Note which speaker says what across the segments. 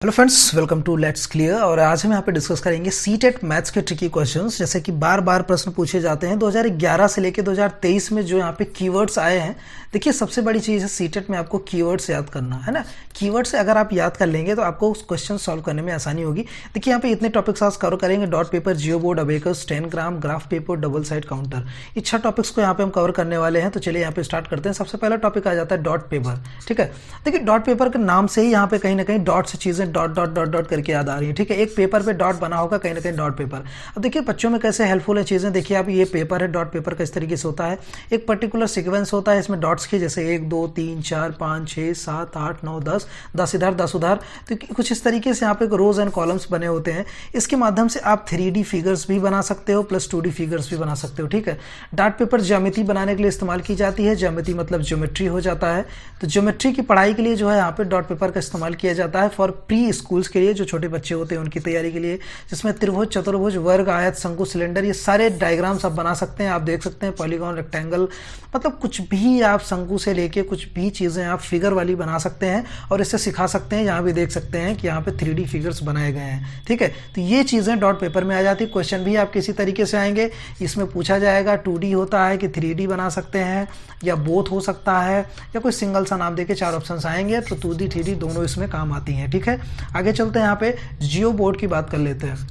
Speaker 1: Hello friends, welcome to let's clear. और आज हम यहाँ पे डिस्कस करेंगे सीटेट मैथ्स के ट्रिकी क्वेश्चंस। जैसे कि बार बार प्रश्न पूछे जाते हैं 2011 से लेके 2023 में जो यहाँ पे कीवर्ड्स आए हैं। देखिए, सबसे बड़ी चीज़ है सीटेट में आपको कीवर्ड्स याद करना है ना। कीवर्ड्स अगर आप याद कर लेंगे तो आपको उस क्वेश्चन सॉल्व करने में आसानी होगी। देखिए, यहाँ पे इतने टॉपिक्स आज कवर करेंगे: dot paper, geoboard, abacus, 10 gram, graph paper, double side counter. ये 6 टॉपिक्स को यहाँ पे हम कवर करने वाले हैं। तो चलिए यहाँ पे स्टार्ट करते हैं। सबसे पहला टॉपिक आ जाता है डॉट पेपर। ठीक है, देखिए डॉट पेपर के नाम से ही यहाँ पे कहीं ना कहीं डॉट से चीज़ें डॉट डॉट डॉट डॉट करके याद आ रही है। ठीक है, एक पेपर पे डॉट बना होगा, कहीं ना कहीं डॉट पेपर। अब देखिए बच्चों में कैसे हेल्पफुल है चीज़ें। देखिए आप, ये पेपर है, डॉट पेपर का इस तरीके से होता है। एक पर्टिकुलर सीक्वेंस होता है इसमें डॉट्स के, जैसे 1 2 3 4 5 6 7 8 9 10, 10 इधर 10 उधर। तो कुछ इस तरीके से यहाँ पे रोज एंड कॉलम्स बने होते हैं। इसके माध्यम से आप 3D फिगर्स भी बना सकते हो प्लस 2D फिगर्स भी बना सकते हो। ठीक है, डॉट पेपर ज्यामिति बनाने के लिए इस्तेमाल की जाती है। ज्यामिति मतलब ज्योमेट्री हो जाता है। तो ज्योमेट्री की पढ़ाई के लिए जो है यहाँ पे डॉट पेपर का इस्तेमाल किया जाता है फॉर प्री स्कूल्स के लिए, जो छोटे बच्चे होते हैं उनकी तैयारी के लिए, जिसमें त्रिभुज, चतुर्भुज, वर्ग, आयत, शंकु, सिलेंडर, ये सारे डायग्राम्स आप बना सकते हैं। आप देख सकते हैं पॉलीगॉन, रेक्टेंगल, मतलब कुछ भी आप शंकु से लेके कुछ भी चीज़ें आप फिगर वाली बना सकते हैं और इससे सिखा सकते हैं। यहाँ भी देख सकते हैं कि यहाँ पे 3D फिगर्स बनाए गए हैं। ठीक है, तो ये चीज़ें डॉट पेपर में आ जाती है। क्वेश्चन भी आपके इसी तरीके से आएंगे। इसमें पूछा जाएगा 2D होता है कि 3D बना सकते हैं, या बोथ हो सकता है, या कोई सिंगल सा नाम देके 4 ऑप्शंस आएंगे। तो 2D 3D दोनों इसमें काम आती हैं। ठीक है, आगे चलते हैं। यहाँ पे जियो बोर्ड की बात कर लेते हैं।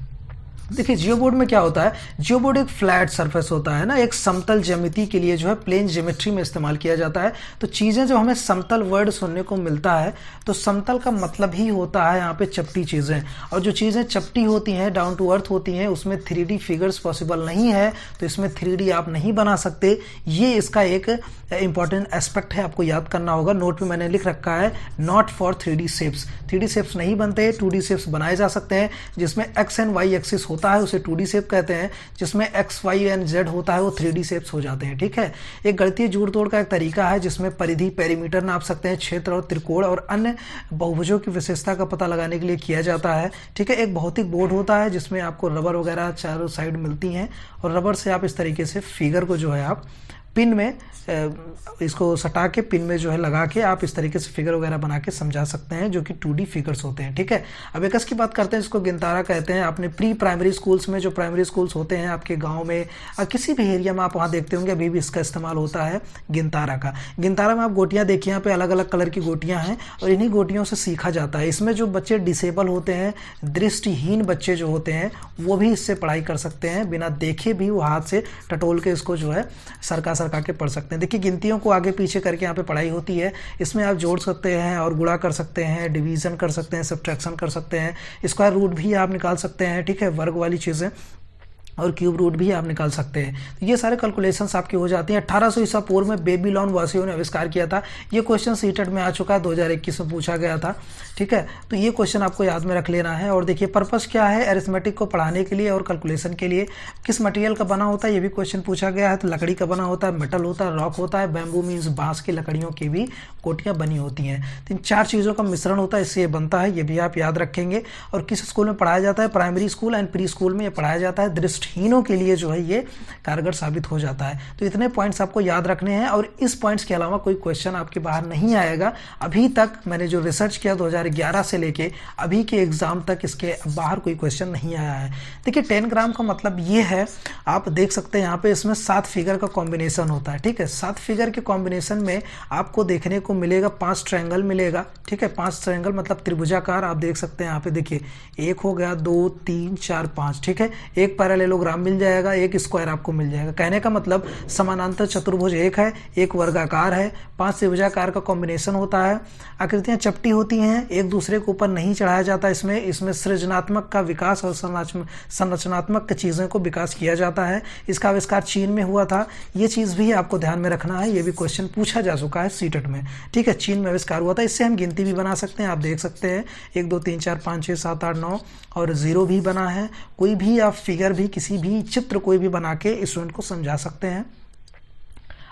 Speaker 1: देखिए जियो बोर्ड में क्या होता है, जियो बोर्ड एक फ्लैट सरफेस होता है ना, एक समतल ज्यामिति के लिए जो है प्लेन ज्योमेट्री में इस्तेमाल किया जाता है। तो चीज़ें जो हमें समतल वर्ड सुनने को मिलता है, तो समतल का मतलब ही होता है यहाँ पे चपटी चीज़ें। और जो चीज़ें चपटी होती हैं, डाउन टू अर्थ होती हैं, उसमें 3D फिगर्स पॉसिबल नहीं है। तो इसमें 3D आप नहीं बना सकते। ये इसका एक इंपॉर्टेंट एस्पेक्ट है, आपको याद करना होगा। नोट में मैंने लिख रखा है, not for 3D shapes. 3D shapes नहीं बनते, 2D शेप्स बनाए जा सकते हैं। जिसमें एक्स एंड वाई एक्सिस होता है उसे 2D शेप कहते हैं। जिसमें एक्स वाई एंड जेड होता है वो 3D शेप्स हो जाते हैं। ठीक है, एक गणितीय जोड़ तोड़ का एक तरीका है जिसमें परिधि, पेरीमीटर नाप सकते हैं, क्षेत्र और त्रिकोण और अन्य बहुभुजों की विशेषता का पता लगाने के लिए किया जाता है। ठीक है, एक भौतिक बोर्ड होता है जिसमें आपको रबर वगैरह चारों साइड मिलती हैं और रबर से आप इस तरीके से फिगर को जो है आप पिन में इसको सटा के पिन में जो है लगा के आप इस तरीके से फिगर वगैरह बना के समझा सकते हैं, जो कि 2D फिगर्स होते हैं। ठीक है, अब एकस की बात करते हैं, जिसको गिनतारा कहते हैं। आपने प्री प्राइमरी स्कूल्स में, जो प्राइमरी स्कूल्स होते हैं आपके गांव में और किसी भी एरिया में, आप वहाँ देखते होंगे अभी भी इसका इस्तेमाल होता है गिनतारा का। गिनतारा में आप गोटियाँ देखिए, यहाँ पे अलग अलग कलर की गोटियाँ हैं और इन्हीं गोटियों से सीखा जाता है। इसमें जो बच्चे डिसेबल होते हैं, दृष्टिहीन बच्चे जो होते हैं, वो भी इससे पढ़ाई कर सकते हैं। बिना देखे भी वो हाथ से टटोल के इसको जो है सरका के पढ़ सकते हैं। देखिए गिनतियों को आगे पीछे करके यहाँ पे पढ़ाई होती है। इसमें आप जोड़ सकते हैं और गुणा कर सकते हैं, डिवीजन कर सकते हैं, सब्ट्रैक्शन कर सकते हैं, स्क्वायर रूट भी आप निकाल सकते हैं। ठीक है, वर्ग वाली चीज़ें और क्यूब रूट भी आप निकाल सकते हैं। तो ये सारे कैलकुलेशंस आपकी हो जाती हैं। 1800 ईसा पूर्व में बेबीलोन वासियों ने आविष्कार किया था। ये क्वेश्चन सीटेट में आ चुका है, 2021 में पूछा गया था। ठीक है, तो ये क्वेश्चन आपको याद में रख लेना है। और देखिए पर्पस क्या है, अरिथमेटिक को पढ़ाने के लिए और कैलकुलेशन के लिए। किस मटेरियल का बना होता है ये भी क्वेश्चन पूछा गया है। तो लकड़ी का बना होता है, मेटल होता है, रॉक होता है, बैम्बू मीन्स बांस की लकड़ियों की भी कोटियाँ बनी होती हैं। तो इन 4 चीज़ों का मिश्रण होता है, इससे ये बनता है। ये भी आप याद रखेंगे। और किस स्कूल में पढ़ाया जाता है, primary school and pre school में ये पढ़ाया जाता है। दृष्टिहीनों के लिए है ये कारगर साबित हो जाता है। तो इतने पॉइंट्स आपको याद रखने हैं और इस पॉइंट्स के अलावा कोई क्वेश्चन आपके बाहर नहीं आएगा। अभी तक मैंने जो रिसर्च किया 2011 से लेके अभी के एग्जाम तक इसके बाहर कोई क्वेश्चन नहीं आया है। देखिए 10 ग्राम का मतलब ये है, आप देख सकते हैं यहाँ पे इसमें 7 फिगर का कॉम्बिनेशन होता है। ठीक है, 7 फिगर के कॉम्बिनेशन में आपको देखने को मिलेगा 5 ट्रायंगल मिलेगा। ठीक है, 5 ट्रायंगल मतलब त्रिभुजाकार। आप देख सकते हैं यहाँ पे, देखिए 1 हो गया, 2 3 4 5। ठीक है, एक पैरेललोग्राम मिल जाएगा, एक स्क्वायर आपको मिल जाएगा। कहने का मतलब समानांतर चतुर्भुज एक है, एक वर्गाकार है, 5 त्रिभुजाकार का कॉम्बिनेशन होता है। आकृतियां चपटी होती हैं, एक दूसरे के ऊपर नहीं चढ़ाया जाता। इसमें सृजनात्मक का विकास और संरचनात्मक चीज़ों को विकास किया जाता है। इसका आविष्कार चीन में हुआ था। ये चीज़ भी आपको ध्यान में रखना है, ये भी क्वेश्चन पूछा जा चुका है सीटेट में। ठीक है, चीन में आविष्कार हुआ था। इससे हम गिनती भी बना सकते हैं। आप देख सकते हैं 1 2 3 4 5 6 7 8 9 और 0 भी बना है। कोई भी आप फिगर भी, किसी भी चित्र कोई भी बना के स्टूडेंट को समझा सकते हैं।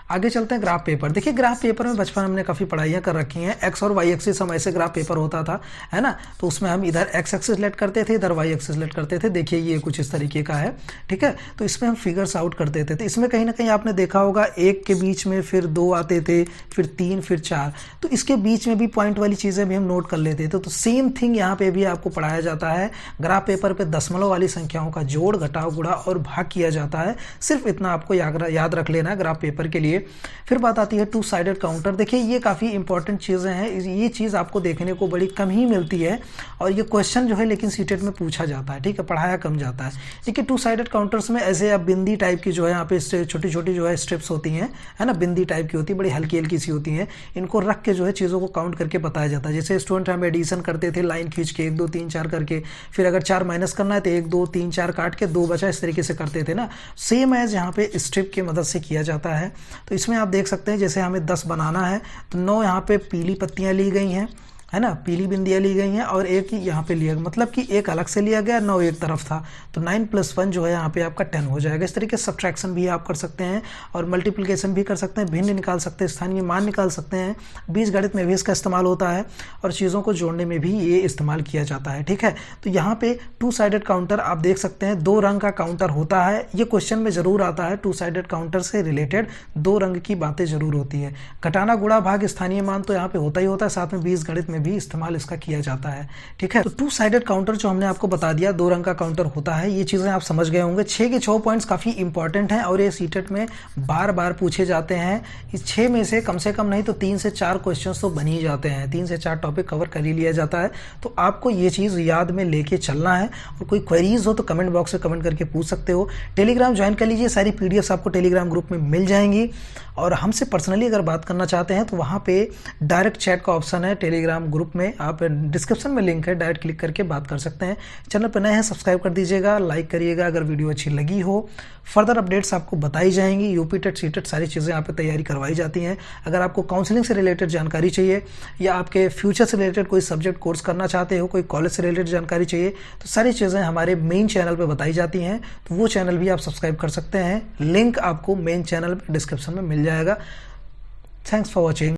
Speaker 1: आगे चलते हैं ग्राफ पेपर। देखिए ग्राफ पेपर में बचपन हमने काफ़ी पढ़ाइयाँ कर रखी हैं। एक्स और वाई एक्सिस हम ऐसे ग्राफ पेपर होता था, है ना, तो उसमें हम इधर एक्स एक्सिस लेट करते थे, इधर वाई एक्सिस लेट करते थे। देखिए ये कुछ इस तरीके का है, ठीक है। तो इसमें हम फिगर्स आउट करते थे। तो इसमें कहीं ना कहीं आपने देखा होगा 1 के बीच में फिर 2 आते थे, फिर 3, फिर 4, तो इसके बीच में भी पॉइंट वाली चीज़ें भी हम नोट कर लेते थे। तो सेम थिंग यहाँ पे भी आपको पढ़ाया जाता है। ग्राफ पेपर पे दशमलव वाली संख्याओं का जोड़, घटाव, गुणा और भाग किया जाता है। सिर्फ इतना आपको याद रख लेना है ग्राफ पेपर के लिए। फिर बात आती है टू साइडेड काउंटर। देखिए ये काफ़ी इंपॉर्टेंट चीज़ें हैं, ये चीज़ आपको देखने को बड़ी कम ही मिलती है और ये क्वेश्चन जो है लेकिन सीटेट में पूछा जाता है, ठीक है, पढ़ाया कम जाता है। देखिए टू साइडेड काउंटर्स में ऐसे अब बिंदी टाइप की जो है यहाँ पे छोटी छोटी जो है स्ट्रिप्स होती हैं, है ना, बिंदी टाइप की होती है, बड़ी हल्की हल्की सी होती हैं। इनको रख के जो है चीज़ों को काउंट करके बताया जाता है। जैसे स्टूडेंट हम एडिशन करते थे लाइन खींच के 1 2 3 4 करके, फिर अगर 4 माइनस करना है तो 1 2 3 4 काट के 2 बचा, इस तरीके से करते थे ना। सेम एज यहाँ पे स्ट्रिप की मदद से किया जाता है। तो इसमें आप देख सकते हैं जैसे हमें 10 बनाना है तो 9 यहाँ पे पीली पत्तियाँ ली गई हैं, है ना, पीली बिंदियाँ ली गई हैं और एक ही यहाँ पे लिया, मतलब कि एक अलग से लिया गया, 9 एक तरफ था, तो 9 + 1 जो है यहाँ पे आपका 10 हो जाएगा। इस तरीके से सब्ट्रैक्शन भी आप कर सकते हैं और मल्टीप्लिकेशन भी कर सकते हैं, भिन्न निकाल सकते हैं, स्थानीय मान निकाल सकते हैं। बीजगणित में भी इसका इस्तेमाल होता है और चीज़ों को जोड़ने में भी ये इस्तेमाल किया जाता है, ठीक है। तो यहाँ पे टू साइडेड काउंटर आप देख सकते हैं, 2 रंग का काउंटर होता है। ये क्वेश्चन में जरूर आता है, टू साइडेड काउंटर से रिलेटेड 2 रंग की बातें जरूर होती है। घटाना, गुणा, भाग, स्थानीय मान तो यहाँ पे होता ही होता है, साथ में बीजगणित में भी इस्तेमाल इसका किया जाता है, ठीक है। तो टू साइडेड काउंटर जो हमने आपको बता दिया 2 रंग का काउंटर होता है, ये चीजें आप समझ गए होंगे। 6 के 6 पॉइंट्स काफी इंपॉर्टेंट हैं और ये सीटेट में बार बार पूछे जाते हैं। इस 6 में से कम नहीं तो 3 से 4 क्वेश्चन तो बन ही जाते हैं, 3 से 4 टॉपिक कवर कर ही लिया जाता है। तो आपको ये चीज याद में लेके चलना है और कोई क्वेरीज हो तो कमेंट बॉक्स में कमेंट करके पूछ सकते हो। टेलीग्राम ज्वाइन कर लीजिए, सारी पीडीएफ्स आपको टेलीग्राम ग्रुप में मिल जाएंगी। और हमसे पर्सनली अगर बात करना चाहते हैं तो वहाँ पे डायरेक्ट चैट का ऑप्शन है टेलीग्राम ग्रुप में, आप डिस्क्रिप्शन में लिंक है, डायरेक्ट क्लिक करके बात कर सकते हैं। चैनल पर नए हैं सब्सक्राइब कर दीजिएगा, लाइक करिएगा अगर वीडियो अच्छी लगी हो। फर्दर अपडेट्स आपको बताई जाएंगी, यूपी टेट सी टेट सारी चीज़ें यहाँ पे तैयारी करवाई जाती हैं। अगर आपको काउंसलिंग से रिलेटेड जानकारी चाहिए या आपके फ्यूचर से रिलेटेड कोई सब्जेक्ट कोर्स करना चाहते हो, कोई कॉलेज से रिलेटेड जानकारी चाहिए, तो सारी चीज़ें हमारे मेन चैनल पर बताई जाती हैं। तो वो चैनल भी आप सब्सक्राइब कर सकते हैं, लिंक आपको मेन चैनल डिस्क्रिप्शन में मिल जाएगा। Thanks for watching.